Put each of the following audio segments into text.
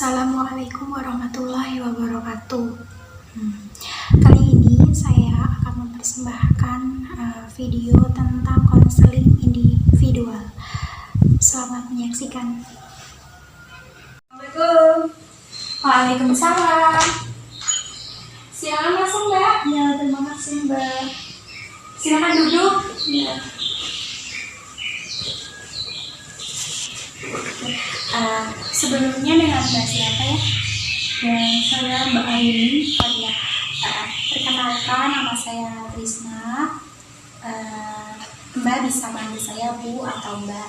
Assalamualaikum warahmatullahi wabarakatuh. Kali ini saya akan mempersembahkan video tentang konseling individual. Selamat menyaksikan. Assalamualaikum. Waalaikumsalam. Silakan masuk, Mbak. Ya, terima kasih Mbak. Silakan duduk. Ya. Sebelumnya dengan Mbak siapa ya? Dan saya Mbak Aini. Oh iya. Perkenalkan, nama saya Risma. Mbak bisa panggil saya Bu atau Mbak,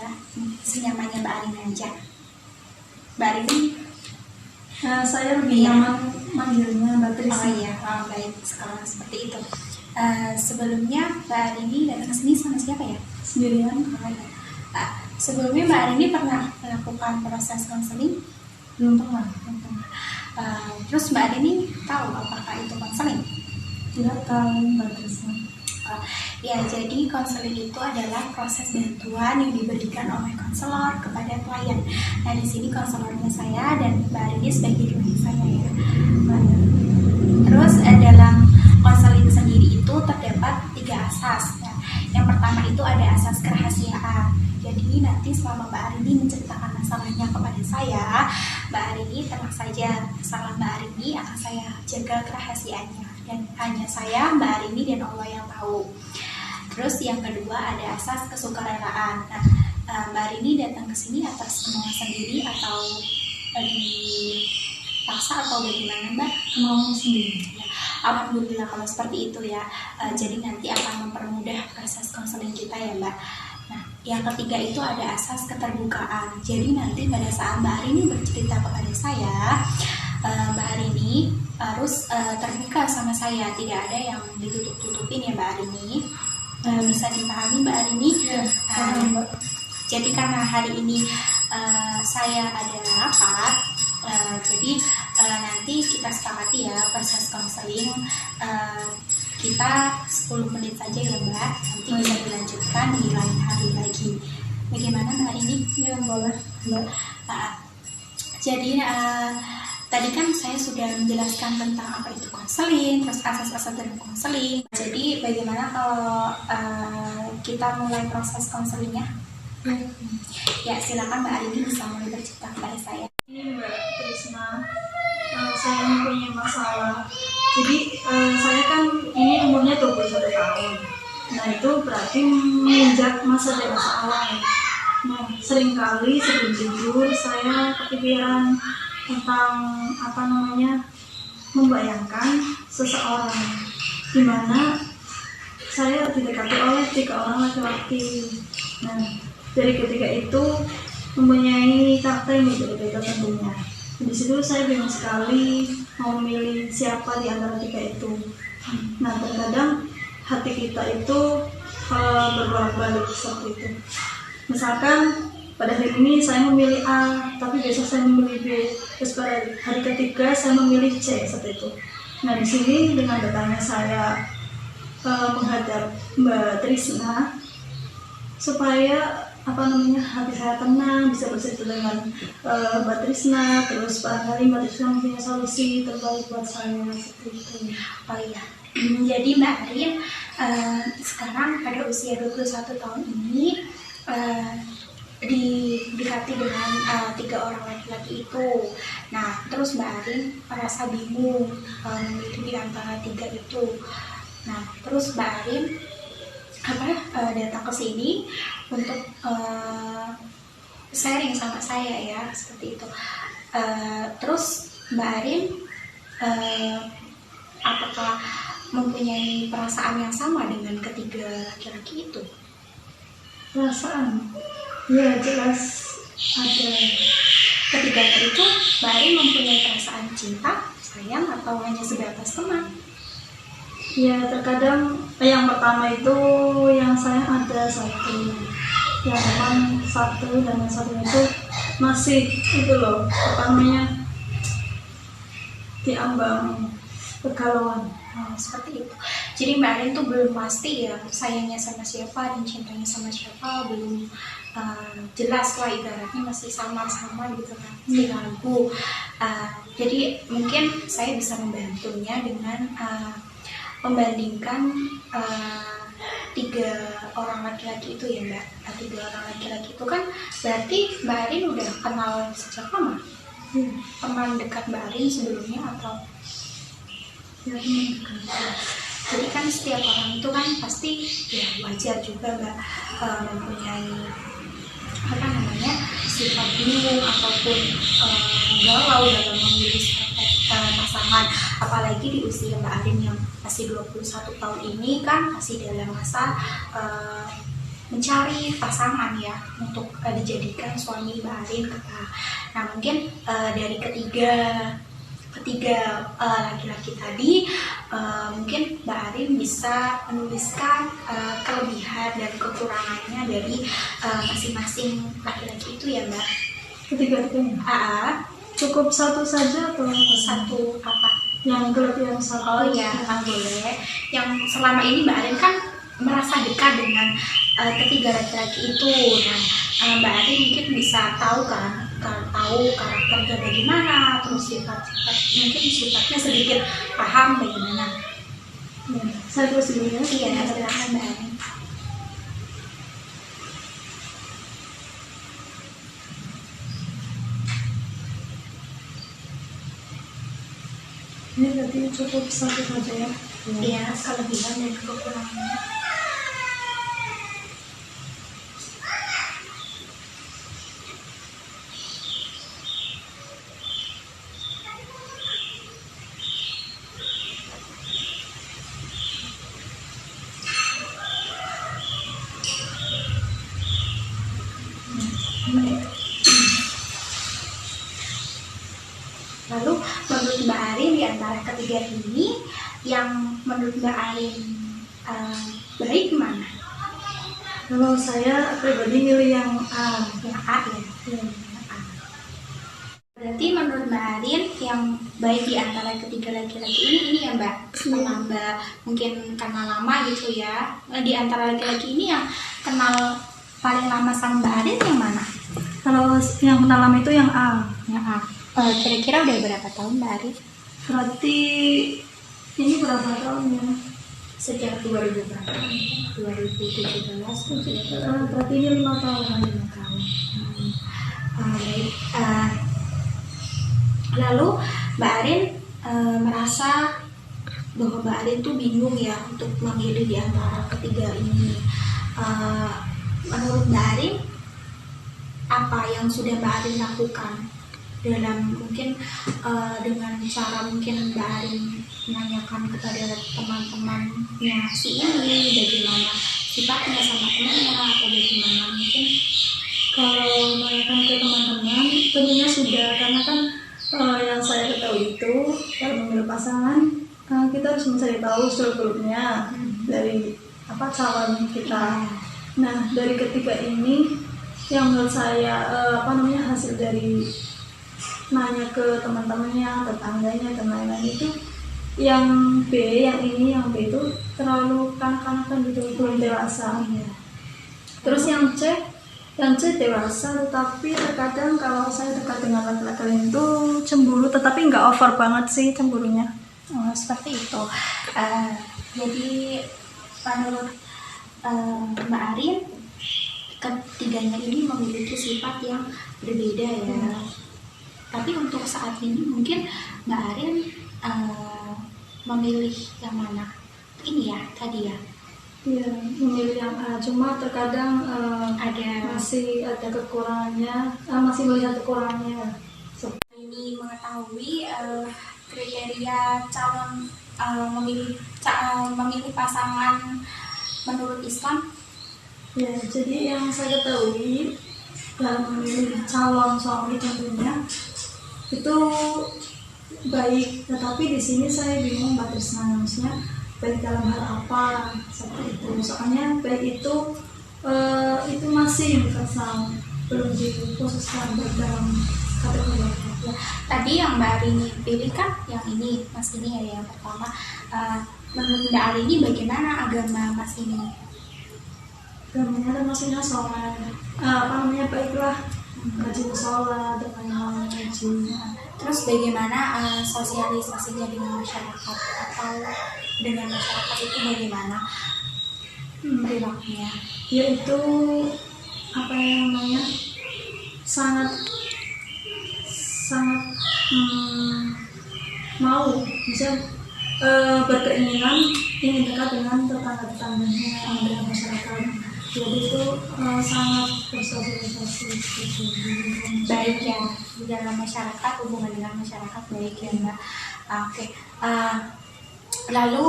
ya, senyamannya Mbak Arin aja. Mbak Arin. Saya lebih nyaman manggilnya Mbak Tris. Oh iya, baik, sekarang seperti itu. Sebelumnya Mbak Arin ini datang ke sini sama siapa ya? Sendirian. Oh iya. Sebelumnya Mbak Arin ini pernah melakukan proses konseling? Belum pernah. Terus Mbak Arin ini tahu apakah itu konseling? Tidak tahu Mbak Tris. Ya, jadi konseling itu adalah proses bantuan yang diberikan oleh konselor kepada klien. Nah, di sini konselornya saya dan Mbak Arini sebagai klien saya ya. Terus dalam konseling sendiri itu terdapat 3 asas. Ya. Yang pertama itu ada asas kerahasiaan. Jadi nanti selama Mbak Arini menceritakan masalahnya kepada saya, Mbak Arini tenang saja, masalah Mbak Arini akan saya jaga kerahasiaannya. Dan hanya saya, Mbak Arini, dan Allah yang tahu. Terus yang kedua ada asas kesukarelaan. Nah, Mbak Arini datang ke sini atas kemauan sendiri atau dipaksa atau bagaimana, Mbak? Kemauan sendiri. Ya, alhamdulillah kalau seperti itu ya. Jadi nanti akan mempermudah proses konseling kita ya, Mbak. Nah, yang ketiga itu ada asas keterbukaan. Jadi nanti pada saat Mbak Arini bercerita kepada saya, Mbak Arini harus terbuka sama saya, tidak ada yang ditutup-tutupin ya Mbak Arini. Bisa dipahami Mbak Arini? Ya, Mbak. Jadi karena hari ini saya ada rapat, jadi nanti kita sepakati ya proses konseling kita 10 menit saja ya Mbak, nanti bisa dilanjutkan di lain hari lagi. Bagaimana Mbak Arini? Ya, boleh Mbak. Jadi tadi kan saya sudah menjelaskan tentang apa itu konseling, terus asas-asas dari konseling. Jadi bagaimana kalau kita mulai proses konselingnya? Ya, silakan Mbak Arini bisa mulai bercerita kepada saya. Ini Mbak Trisna, saya mempunyai masalah. Jadi saya kan ini umurnya 21 tahun. Nah, itu berarti menginjak masa dewasa awal. Nah, seringkali sebelum tidur saya kepikiran tentang membayangkan seseorang di mana saya didekati oleh 3 orang laki-laki. Nah, dari ketika itu mempunyai karakter yang berbeda-beda tentunya. Di situ saya bingung sekali mau memilih siapa di antara 3 itu. Nah, terkadang hati kita itu berbolak-balik seperti itu. Misalkan pada hari ini saya memilih A, tapi besok saya memilih B. Terus pada hari ketiga saya memilih C, seperti itu. Nah, di sini dengan datangnya saya menghadap Mbak Trisna supaya hati saya tenang, bisa bercerita dengan Mbak Trisna, terus barangkali Mbak Trisna mempunyai solusi terbaik buat saya, seperti itu. Oh iya. Jadi Mbak Arin sekarang pada usia 21 tahun ini didekati dengan 3 orang laki-laki itu. Nah, terus Mbak Arin merasa bingung memilih di antara 3 itu. Nah, terus Mbak Arin datang ke sini untuk sharing sama saya ya, seperti itu. Terus Mbak Arin apakah mempunyai perasaan yang sama dengan ketiga laki-laki itu? Perasaan? Ya, jelas ada. Ketiganya itu Mbak Arin mempunyai perasaan cinta, sayang, atau hanya sebatas teman? Ya, terkadang yang pertama itu yang saya ada 1, yang memang 1, dan yang 1 itu masih itu loh, diambang kegalauan. Seperti itu. Jadi Mbak Arin tuh belum pasti ya sayangnya sama siapa dan cintanya sama siapa, belum jelas lah, ibaratnya masih samar-samar gitu kan, masih ragu. Jadi mungkin saya bisa membantunya dengan membandingkan tiga orang laki-laki itu ya Mbak. Tiga orang laki-laki itu kan berarti Mbak Arin udah kenal sejak lama? Teman dekat Mbak Arin sebelumnya atau? Ya, Jadi kan setiap orang itu kan pasti ya wajar juga Mbak mempunyai apa namanya sifat bingung ataupun galau dalam memilih pasangan, apalagi di usia Mbak Arin yang masih 21 tahun ini kan masih dalam masa mencari pasangan ya untuk dijadikan suami Mbak Arin. Nah mungkin dari ketiga laki-laki tadi mungkin Mbak Arin bisa menuliskan kelebihan dan kekurangannya dari masing-masing laki-laki itu ya Mbak. Ketiga-tiganya cukup satu saja atau Satu apa? yang kelebihan satu? Oh iya, boleh. Yang selama ini Mbak Arin kan merasa dekat dengan ketiga laki-laki itu. Nah, Mbak Arin mungkin bisa tahu kan, tahu karakternya bagaimana, terus sifat-sifat, mungkin sifatnya sedikit paham bagaimana. Ya, saya terus dulu ya. Iya, silakan Mbak Arin. Ini berarti cukup satu saja ya. Iya, kelebihan dan kekurangannya. Lalu menurut Mbak Arin di antara ketiga ini yang menurut Mbak Arin baik mana? Kalau saya pribadi milih yang A. Yang A ya. Yang A. Berarti menurut Mbak Arin yang baik di antara ketiga laki-laki ini ya Mbak, setelah Mbak mungkin kenal lama gitu ya. Di antara laki-laki ini yang kenal paling lama sama Mbak Arin yang mana? Kalau yang kenal lama itu yang A. Yang A. Kira-kira udah berapa tahun Mbak Arin? Berarti ini berapa tahun ya? Sejak 2000 berapa? 2017 Berarti ini 5 tahun. 5 tahun. Baik. Lalu Mbak Arin merasa bahwa Mbak Arin tuh bingung ya untuk memilih di antara ketiga ini. Menurut Mbak Arin, apa yang sudah Mbak Arin lakukan dalam mungkin dengan cara mungkin Mbak Arin menanyakan kepada teman-temannya si ini bagaimana sifatnya sama temannya atau bagaimana mungkin? Kalau menanyakan ke teman-teman tentunya sudah, karena kan yang saya ketahui itu kalau memilih pasangan kita harus mencari tahu seluk-beluknya dari calon kita. Nah, dari ketiga ini yang menurut saya hasil dari nanya ke teman-temannya, tetangganya, dan lain-lain itu yang B, yang ini, yang B itu terlalu kanak-kanakan gitu, belum dewasa. Terus yang C dewasa, tetapi terkadang kalau saya dekat dengan laki-laki lain itu cemburu, tetapi nggak over banget sih cemburunya. Seperti itu. Jadi menurut Mbak Arin, ketiganya ini memiliki sifat yang berbeda ya. Tapi untuk saat ini mungkin Mbak Arin memilih yang mana? Ini ya tadi ya. Iya, memilih yang A. Cuma terkadang masih ada kekurangannya, masih melihat kekurangannya. Ini mengetahui kriteria calon memilih pasangan menurut Islam. Ya, jadi yang saya ketahui dalam memilih calon suami tentunya itu baik, tetapi di sini saya bingung batasnya, maksudnya baik dalam hal apa seperti itu. Soalnya baik itu masih universal, belum dikhususkan baik dalam kategori apa. Tadi yang Mbak Arin pilih kan yang ini, Mas ini ya yang pertama. menurut Mbak Arini bagaimana agama Mas ini? Agamanya termasuknya sholat, baiklah, rajin sholat, dengan ngaji. Terus bagaimana sosialisasinya dengan masyarakat atau dengan masyarakat itu bagaimana perilakunya? Yaitu sangat sangat mau bisa berkeinginan ingin dekat dengan tetangga-tetangganya, dengan masyarakat. Jadi itu sangat bersosialisasi gitu. Baik ya, di dalam masyarakat, hubungan dengan masyarakat baik ya Mbak. Oke. Lalu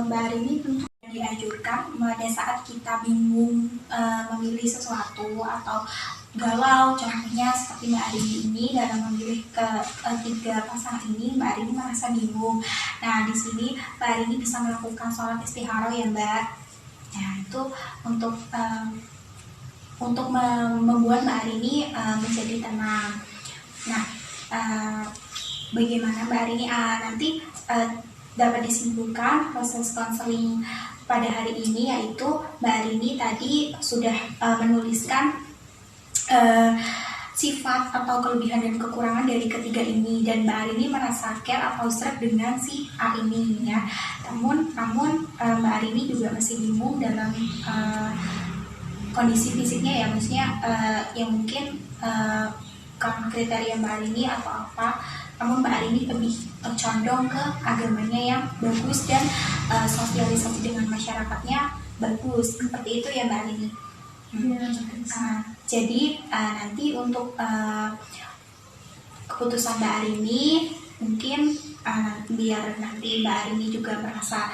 Mbak Arini tentu dianjurkan pada saat kita bingung memilih sesuatu atau galau, contohnya seperti Mbak Arini ini dalam memilih ketiga pasangan ini, Mbak Arini merasa bingung. Nah, di sini Mbak Arini bisa melakukan sholat istikharah ya Mbak. Nah, itu untuk membuat Mbak Arini menjadi tenang. Nah, bagaimana Mbak Arini nanti dapat disimpulkan proses konseling pada hari ini, yaitu Mbak Arini tadi sudah menuliskan sifat atau kelebihan dan kekurangan dari ketiga ini, dan Mbak Arini merasa care atau seret dengan si A ini ya. Namun Mbak Arini juga masih bingung dalam kondisi fisiknya ya, maksudnya yang mungkin karena kriteria Mbak Arini atau apa. Namun Mbak Arini lebih condong ke agamanya yang bagus dan sosialisasi dengan masyarakatnya bagus, seperti itu ya Mbak Arini. Jadi nanti untuk keputusan Mbak Arini mungkin biar nanti Mbak Arini juga merasa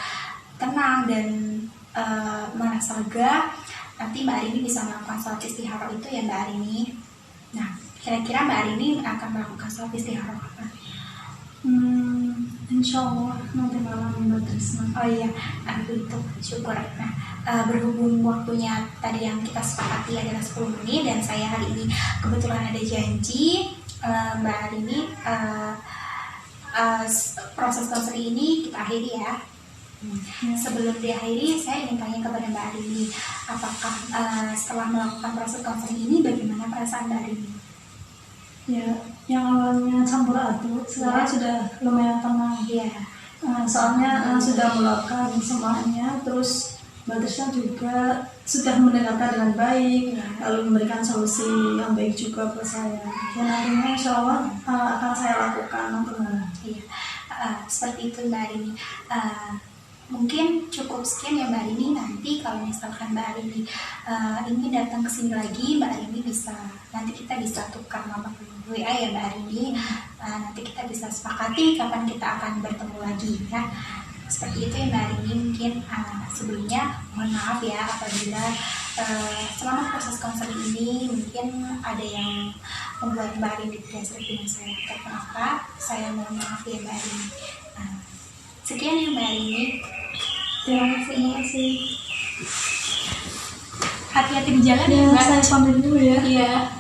tenang dan merasa lega, nanti Mbak Arini bisa melakukan sholat istikharah itu ya Mbak Arini. Nah, kira-kira Mbak Arini akan melakukan sholat istikharah kapan? Insya Allah nanti malam Mbak Trisna. Oh iya, itu syukur. Nah, berhubung waktunya tadi yang kita sepakati adalah 10 menit dan saya hari ini kebetulan ada janji, Mbak Arini, proses konseling ini kita akhiri ya. Sebelum diakhiri, saya ingin tanya kepada Mbak Arini, apakah setelah melakukan proses konseling ini bagaimana perasaan Mbak Arini? Ya, yang awalnya campur aduk, sekarang sudah lumayan tenang. Iya. Soalnya sudah melakukan semuanya, terus Mbak Trisna juga sudah mendengarkan dengan baik, lalu memberikan solusi yang baik juga ke saya. Dan akhirnya insya Allah akan saya lakukan nantinya. Iya, seperti itu Mbak Arini. Mungkin cukup sekian ya Mbak Arini. Nanti kalau misalkan Mbak Arini ingin datang ke sini lagi, Mbak Arini bisa, nanti kita bisa tukar nomor WA ya Mbak Arini. Nanti kita bisa sepakati kapan kita akan bertemu lagi ya. Seperti itu ya Mbak Arini. Mungkin sebelumnya mohon maaf ya apabila selama proses konseling ini mungkin ada yang membuat Mbak Arini tidak seret dengan saya ataupun apa. Saya mohon maaf ya Mbak Arini. Sekian ya Mbak Arini. Terima kasih. Hati-hati di jalan ya Ya, Mbak. saya pamit dulu ya. Iya.